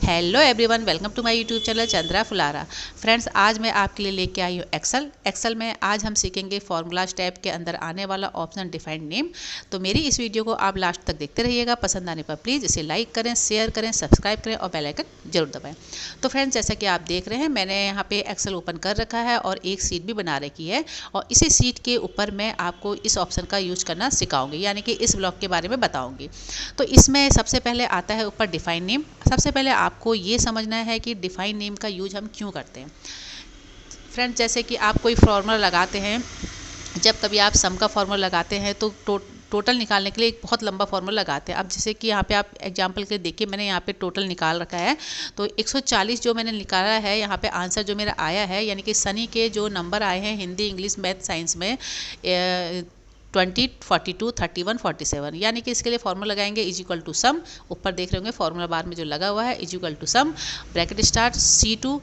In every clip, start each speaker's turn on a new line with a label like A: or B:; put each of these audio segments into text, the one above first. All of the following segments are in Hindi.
A: Hello everyone, welcome to my YouTube channel Chandra Phulara. Friends, आज मैं आपके लिए लेके आई हूँ एक्सेल में आज हम सीखेंगे फार्मूलाज टैब के अंदर आने वाला ऑप्शन डिफाइंड नेम। तो मेरी इस वीडियो को आप लास्ट तक देखते रहिएगा। पसंद आने पर प्लीज़ इसे लाइक करें, शेयर करें, सब्सक्राइब करें और बेल आइकन जरूर दबाएं। तो फ्रेंड्स, जैसा कि आप देख रहे हैं, मैंने यहाँ पे एक्सेल ओपन कर रखा है और एक सीट भी बना रखी है और इसी सीट के ऊपर मैं आपको इस ऑप्शन का यूज करना सिखाऊंगी, यानी कि इस ब्लॉक के बारे में बताऊंगी। तो इसमें सबसे पहले आता है ऊपर डिफाइन नेम। सबसे पहले आपको ये समझना है कि डिफाइन नेम का यूज हम क्यों करते हैं। फ्रेंड्स, जैसे कि आप कोई फॉर्मूला लगाते हैं, जब कभी आप सम का फॉर्मूला लगाते हैं तो टोटल निकालने के लिए एक बहुत लंबा फॉर्मूला लगाते हैं। अब जैसे कि यहाँ पे आप एग्जांपल के देखिए, मैंने यहाँ पे टोटल निकाल रखा है तो 140 जो मैंने निकाला है, यहाँ पे आंसर जो मेरा आया है, यानी कि सनी के जो नंबर आए हैं हिंदी, इंग्लिश, मैथ, साइंस में 20, 42, 31, 47, यानी कि इसके लिए फॉर्मूला लगाएंगे इज इक्वल टू सम। ऊपर देख रहे होंगे फॉर्मूला बार में जो लगा हुआ है, is equal to sum bracket start C2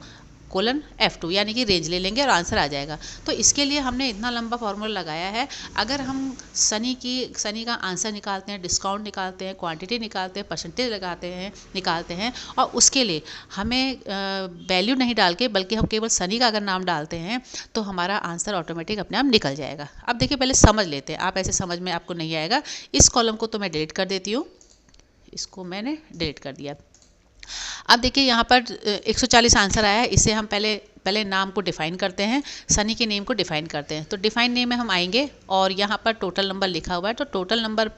A: colon F2, यानी कि रेंज ले लेंगे और आंसर आ जाएगा। तो इसके लिए हमने इतना लंबा फॉर्मूला लगाया है। अगर हम सनी का आंसर निकालते हैं, डिस्काउंट निकालते हैं, क्वांटिटी निकालते हैं, परसेंटेज निकालते हैं और उसके लिए हमें वैल्यू नहीं डाल के बल्कि हम केवल सनी का अगर नाम डालते हैं तो हमारा आंसर ऑटोमेटिक अपने आप निकल जाएगा। अब देखिए, पहले समझ लेते हैं, आप ऐसे समझ में आपको नहीं आएगा। इस कॉलम को तो मैं डिलीट कर देती हूँ, इसको मैंने डिलीट कर दिया। अब देखिए, यहाँ पर 140 आंसर आया है। इसे हम पहले नाम को डिफाइन करते हैं, सनी के नेम को डिफाइन करते हैं। तो डिफाइन नेम में हम आएंगे और यहाँ पर टोटल नंबर लिखा हुआ है। तो टोटल नंबर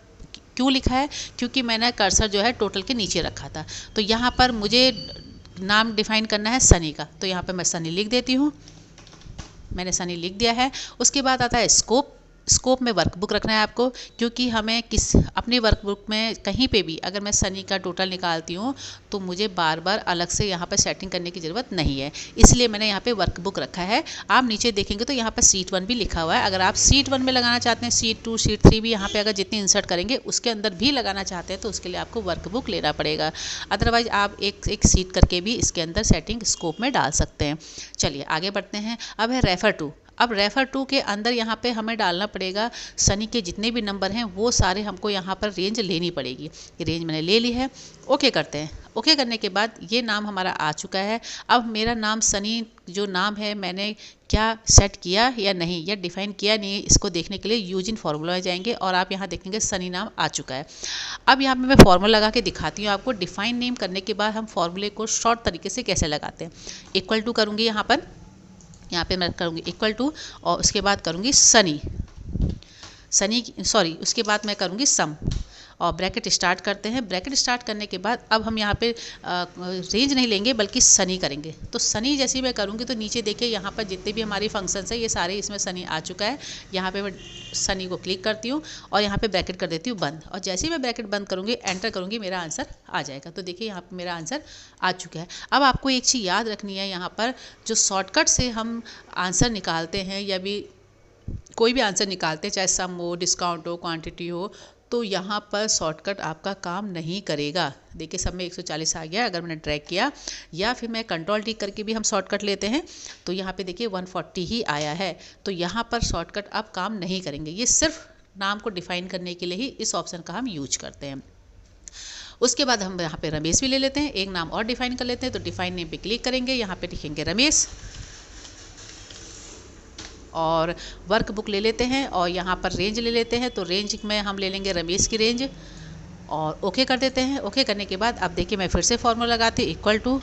A: क्यों लिखा है? क्योंकि मैंने कर्सर जो है टोटल के नीचे रखा था। तो यहाँ पर मुझे नाम डिफाइन करना है सनी का, तो यहाँ पर मैं सनी लिख देती हूँ। मैंने सनी लिख दिया है। उसके बाद आता है स्कोप में वर्कबुक रखना है आपको, क्योंकि हमें अपनी वर्कबुक में कहीं पे भी अगर मैं सनी का टोटल निकालती हूँ तो मुझे बार बार अलग से यहाँ पर सेटिंग करने की ज़रूरत नहीं है, इसलिए मैंने यहाँ पे वर्कबुक रखा है। आप नीचे देखेंगे तो यहाँ पर शीट 1 भी लिखा हुआ है। अगर आप शीट 1 में लगाना चाहते हैं, शीट 2, शीट 3 भी यहाँ पर अगर जितनी इंसर्ट करेंगे उसके अंदर भी लगाना चाहते हैं तो उसके लिए आपको वर्कबुक लेना पड़ेगा। अदरवाइज आप एक सीट करके भी इसके अंदर सेटिंग स्कोप में डाल सकते हैं। चलिए आगे बढ़ते हैं। अब है रेफर टू। अब रेफर टू के अंदर यहाँ पे हमें डालना पड़ेगा सनी के जितने भी नंबर हैं वो सारे हमको यहाँ पर रेंज लेनी पड़ेगी। ये रेंज मैंने ले ली है। ओके करते हैं। ओके करने के बाद ये नाम हमारा आ चुका है। अब मेरा नाम सनी जो नाम है मैंने क्या सेट किया या नहीं, या डिफाइन किया नहीं, इसको देखने के लिए यूज इन फार्मूला में जाएंगे और आप यहाँ देखेंगे सनी नाम आ चुका है। अब यहाँ पे मैं फार्मूला लगा के दिखाती हूँ आपको। डिफाइन नेम करने के बाद हम फॉर्मूले को शॉर्ट तरीके से कैसे लगाते हैं। इक्वल टू करूँगी यहाँ पे मैं करूँगी इक्वल टू और उसके बाद करूँगी उसके बाद मैं करूँगी सम और ब्रैकेट स्टार्ट करते हैं। ब्रैकेट स्टार्ट करने के बाद अब हम यहाँ पे रेंज नहीं लेंगे बल्कि सनी करेंगे। तो सनी जैसे ही मैं करूँगी तो नीचे देखिए यहाँ पर जितने भी हमारी फंक्शंस है ये सारे इसमें सनी आ चुका है। यहाँ पे मैं सनी को क्लिक करती हूँ और यहाँ पे ब्रैकेट कर देती हूँ बंद, और जैसे ही मैं ब्रैकेट बंद करूँगी, एंटर करूँगी, मेरा आंसर आ जाएगा। तो देखिए यहाँ पर मेरा आंसर आ चुका है। अब आपको एक चीज़ याद रखनी है, यहाँ पर जो शॉर्टकट से हम आंसर निकालते हैं या भी कोई भी आंसर निकालते हैं, चाहे सम हो, डिस्काउंट हो, क्वांटिटी हो, तो यहाँ पर शॉर्टकट आपका काम नहीं करेगा। देखिए सब में 140 आ गया। अगर मैंने ड्रैग किया या फिर मैं कंट्रोल टी करके भी हम शॉर्टकट लेते हैं तो यहाँ पे देखिए 140 ही आया है। तो यहाँ पर शॉर्टकट आप काम नहीं करेंगे। ये सिर्फ नाम को डिफाइन करने के लिए ही इस ऑप्शन का हम यूज करते हैं। उसके बाद हम यहाँ पे रमेश भी ले लेते हैं, एक नाम और डिफाइन कर लेते हैं। तो डिफाइन नेम पे क्लिक करेंगे, यहाँ पे लिखेंगे रमेश और वर्क बुक ले लेते हैं और यहाँ पर रेंज ले लेते हैं। तो रेंज में हम ले लेंगे रमेश की रेंज और ओके कर देते हैं। ओके करने के बाद अब देखिए मैं फिर से फॉर्मूला लगाती हूँ इक्वल टू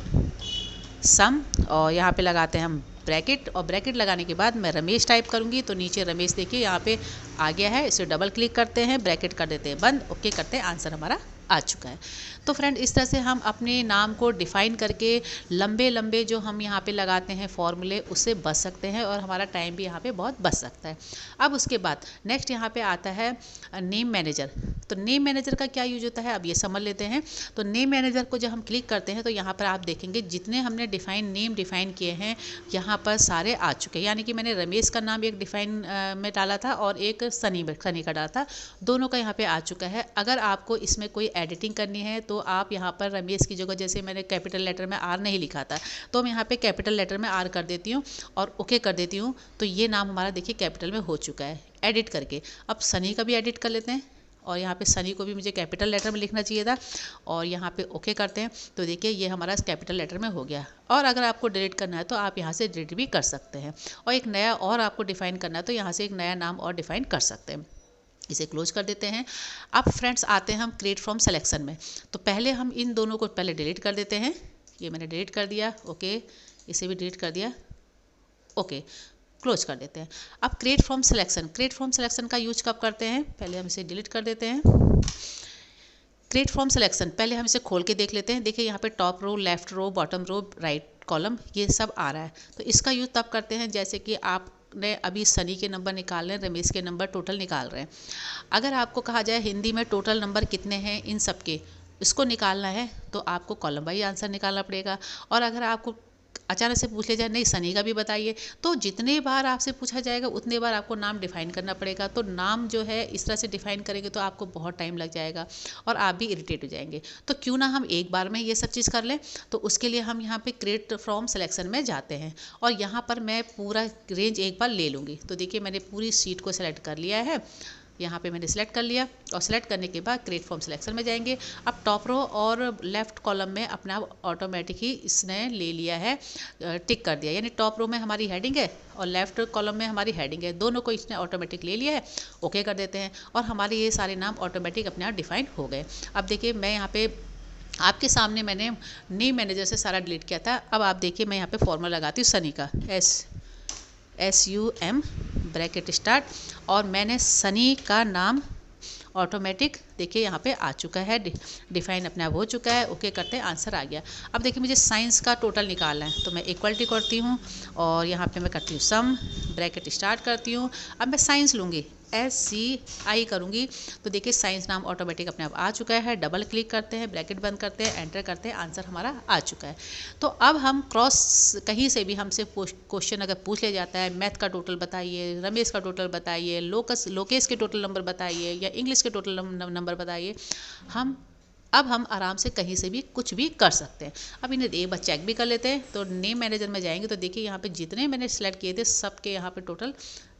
A: सम और यहाँ पे लगाते हैं हम ब्रैकेट, और ब्रैकेट लगाने के बाद मैं रमेश टाइप करूँगी तो नीचे रमेश देखिए यहाँ पे आ गया है। इसे डबल क्लिक करते हैं, ब्रैकेट कर देते हैं बंद, ओके करते हैं, आंसर हमारा आ चुका है। तो फ्रेंड, इस तरह से हम अपने नाम को डिफाइन करके लंबे लंबे जो हम यहाँ पे लगाते हैं फॉर्मूले, उससे बच सकते हैं और हमारा टाइम भी यहाँ पे बहुत बच सकता है। अब उसके बाद नेक्स्ट यहाँ पे आता है नेम मैनेजर। तो नेम मैनेजर का क्या यूज होता है अब ये समझ लेते हैं। तो नेम मैनेजर को जब हम क्लिक करते हैं तो यहाँ पर आप देखेंगे जितने हमने नेम डिफाइन किए हैं यहाँ पर सारे आ चुके हैं। यानी कि मैंने रमेश का नाम एक डिफाइन में डाला था और एक सनी का डाला था, दोनों का यहाँ पे आ चुका है। अगर आपको इसमें कोई एडिटिंग करनी है तो आप यहाँ पर रमेश की जगह, जैसे मैंने कैपिटल लेटर में आर नहीं लिखा था तो मैं यहाँ पे कैपिटल लेटर में आर कर देती हूँ और ओके कर देती हूँ। तो ये नाम हमारा देखिए कैपिटल में हो चुका है एडिट करके। अब सनी का भी एडिट कर लेते हैं और यहाँ पे सनी को भी मुझे कैपिटल लेटर में लिखना चाहिए था, और यहाँ पे ओके करते हैं तो देखिए ये हमारा कैपिटल लेटर में हो गया। और अगर आपको डिलीट करना है तो आप यहाँ से डिलीट भी कर सकते हैं, और एक नया और आपको डिफ़ाइन करना है तो यहाँ से एक नया नाम और डिफ़ाइन कर सकते हैं। इसे क्लोज कर देते हैं। अब फ्रेंड्स आते हैं हम क्रिएट फ्रॉम सिलेक्शन में। तो पहले हम इन दोनों को पहले डिलीट कर देते हैं। ये मैंने डिलीट कर दिया, ओके, इसे भी डिलीट कर दिया, ओके, क्लोज कर देते हैं। अब create from selection, create from selection का यूज कब करते हैं, पहले हम इसे डिलीट कर देते हैं। क्रिएट फ्रॉम सिलेक्शन पहले हम इसे खोल के देख लेते हैं। देखिए यहाँ पे टॉप रो, लेफ्ट रो, बॉटम रो, राइट कॉलम, ये सब आ रहा है। तो इसका यूज तब करते हैं जैसे कि आपने अभी सनी के नंबर निकाल रहे हैं, रमेश के नंबर टोटल निकाल रहे हैं। अगर आपको कहा जाए हिंदी में टोटल नंबर कितने हैं इन सब के, इसको निकालना है तो आपको कॉलम वाइज आंसर निकालना पड़ेगा। और अगर आपको अचानक से पूछ लिया जाए नहीं सनी का भी बताइए, तो जितने बार आपसे पूछा जाएगा उतने बार आपको नाम डिफ़ाइन करना पड़ेगा। तो नाम जो है इस तरह से डिफ़ाइन करेंगे तो आपको बहुत टाइम लग जाएगा और आप भी इरिटेट हो जाएंगे। तो क्यों ना हम एक बार में ये सब चीज़ कर लें। तो उसके लिए हम यहाँ पे क्रिएट फ्रॉम सिलेक्शन में जाते हैं और यहाँ पर मैं पूरा रेंज एक बार ले लूँगी। तो देखिए मैंने पूरी सीट को सेलेक्ट कर लिया है, यहाँ पे मैंने सेलेक्ट कर लिया, और सेलेक्ट करने के बाद क्रिएट फ्रॉम सिलेक्शन में जाएंगे। अब टॉप रो और लेफ़्ट कॉलम में अपना ऑटोमेटिक ही इसने ले लिया है, टिक कर दिया, यानी टॉप रो में हमारी हेडिंग है और लेफ़्ट कॉलम में हमारी हेडिंग है, दोनों को इसने ऑटोमेटिक ले लिया है। ओके कर देते हैं और हमारे ये सारे नाम ऑटोमेटिक अपने आप डिफाइन हो गए। अब देखिए मैं यहाँ पे आपके सामने मैंने नेम मैनेजर से सारा डिलीट किया था। अब आप देखिए मैं यहाँ पे फॉर्मूला लगाती हूँ सनी का, SUM ब्रैकेट स्टार्ट, और मैंने सनी का नाम ऑटोमेटिक देखिए यहाँ पे आ चुका है, डिफाइन अपने आप हो चुका है। ओके करते हैं, आंसर आ गया। अब देखिए मुझे साइंस का टोटल निकालना है तो मैं इक्वलिटी करती हूँ और यहाँ पे मैं करती हूँ सम, ब्रैकेट स्टार्ट करती हूँ। अब मैं साइंस लूँगी, SCI करूँगी तो देखिए साइंस नाम ऑटोमेटिक अपने आप आ चुका है। डबल क्लिक करते हैं, ब्रैकेट बंद करते हैं, एंटर करते हैं, आंसर हमारा आ चुका है। तो अब हम क्रॉस कहीं से भी हमसे क्वेश्चन अगर पूछ लिया जाता है, मैथ का टोटल बताइए, रमेश का टोटल बताइए, लोकेश के टोटल नंबर बताइए, या इंग्लिश के टोटल नंबर बताइए, अब हम आराम से कहीं से भी कुछ भी कर सकते हैं। अब इन्हें एक बार चेक भी कर लेते हैं। तो नेम मैनेजर में जाएंगे तो देखिए यहाँ पे जितने मैंने सेलेक्ट किए थे सबके यहाँ पे टोटल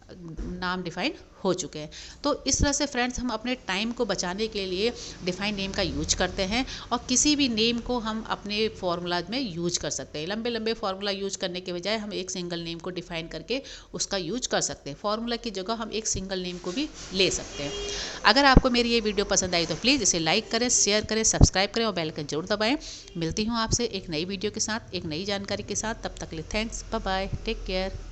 A: नाम डिफाइन हो चुके हैं। तो इस तरह से फ्रेंड्स हम अपने टाइम को बचाने के लिए डिफाइन नेम का यूज करते हैं, और किसी भी नेम को हम अपने फार्मूलाज में यूज कर सकते हैं। लंबे लंबे फार्मूला यूज करने के बजाय हम एक सिंगल नेम को डिफाइन करके उसका यूज कर सकते हैं। फार्मूला की जगह हम एक सिंगल नेम को भी ले सकते हैं। अगर आपको मेरी ये वीडियो पसंद आई तो प्लीज़ इसे लाइक करें, शेयर करें, सब्सक्राइब करें और बेल आइकन जरूर दबाएं। मिलती हूँ आपसे एक नई वीडियो के साथ, एक नई जानकारी के साथ। तब तक के लिए thanks, bye bye, take care.